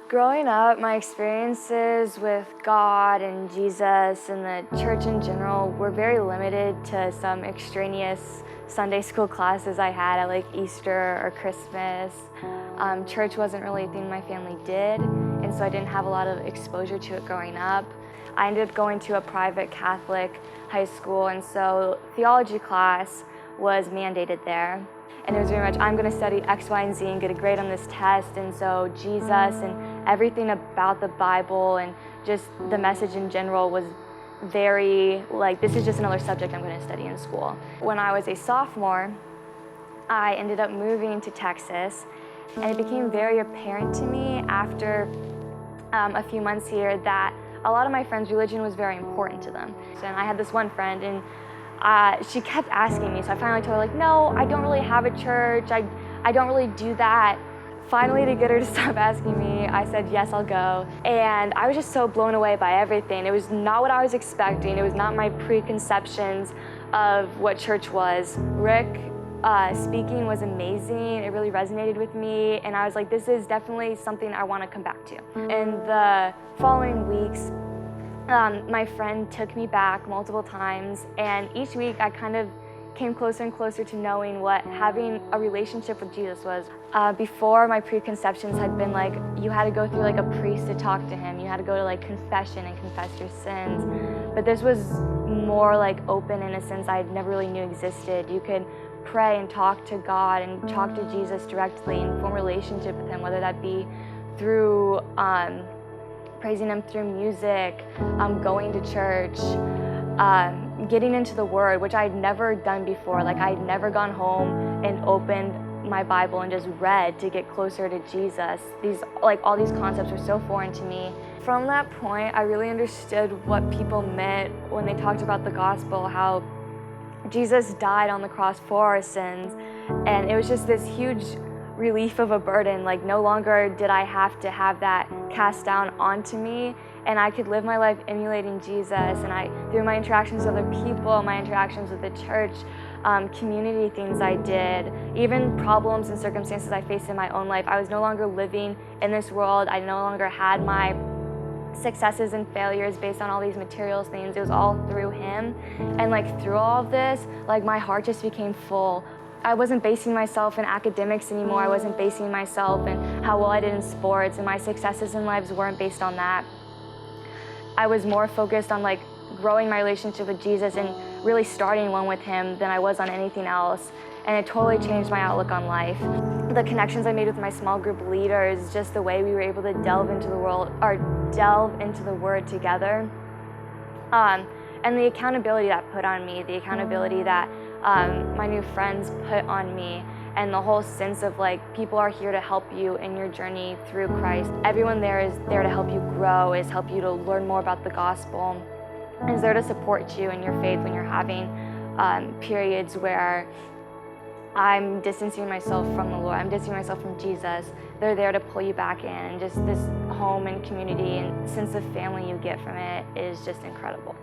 Growing up, my experiences with God and Jesus and the church in general were very limited to some extraneous Sunday school classes I had at like Easter or Christmas. Church wasn't really a thing my family did, and so I didn't have a lot of exposure to it growing up. I ended up going to a private Catholic high school, and so theology class was mandated there. And it was very much, I'm going to study X, Y, and Z and get a grade on this test. And so Jesus and everything about the Bible and just the message in general was very like, this is just another subject I'm going to study in school. When I was a sophomore, I ended up moving to Texas, and it became very apparent to me after a few months here that a lot of my friends' religion was very important to them. And I had this one friend, and she kept asking me, so I finally told her, like, no, I don't really have a church, I don't really do that. Finally, to get her to stop asking me, I said, yes, I'll go. And I was just so blown away by everything. It was not what I was expecting. It was not my preconceptions of what church was. Rick speaking was amazing. It really resonated with me, and I was like, this is definitely something I want to come back to. In the following weeks, my friend took me back multiple times, and each week I kind of came closer and closer to knowing what having a relationship with Jesus was. Before, my preconceptions had been like, you had to go through like a priest to talk to him, you had to go to like confession and confess your sins. But this was more like open in a sense I never really knew existed. You could pray and talk to God and talk to Jesus directly and form a relationship with him, whether that be through praising him through music, going to church, getting into the Word, which I'd never done before. Like, I'd never gone home and opened my Bible and just read to get closer to Jesus. All these concepts were so foreign to me. From that point, I really understood what people meant when they talked about the gospel, how Jesus died on the cross for our sins, and it was just this huge relief of a burden. Like, no longer did I have to have that cast down onto me, and I could live my life emulating Jesus. And through my interactions with other people, my interactions with the church, community things I did, even problems and circumstances I faced in my own life, I was no longer living in this world. I no longer had my successes and failures based on all these materials things. It was all through him. And like, through all of this, like, my heart just became full. I wasn't basing myself in academics anymore. I wasn't basing myself in how well I did in sports, and my successes in lives weren't based on that. I was more focused on like growing my relationship with Jesus and really starting one with him than I was on anything else. And it totally changed my outlook on life. The connections I made with my small group leaders, just the way we were able to delve into the Word together, and the accountability that put on me, the accountability that my new friends put on me, and the whole sense of like, people are here to help you in your journey through Christ. Everyone there is there to help you grow, is help you to learn more about the gospel, is there to support you in your faith when you're having periods where I'm distancing myself from the Lord, I'm distancing myself from Jesus. They're there to pull you back in, and just this home and community and sense of family you get from it is just incredible.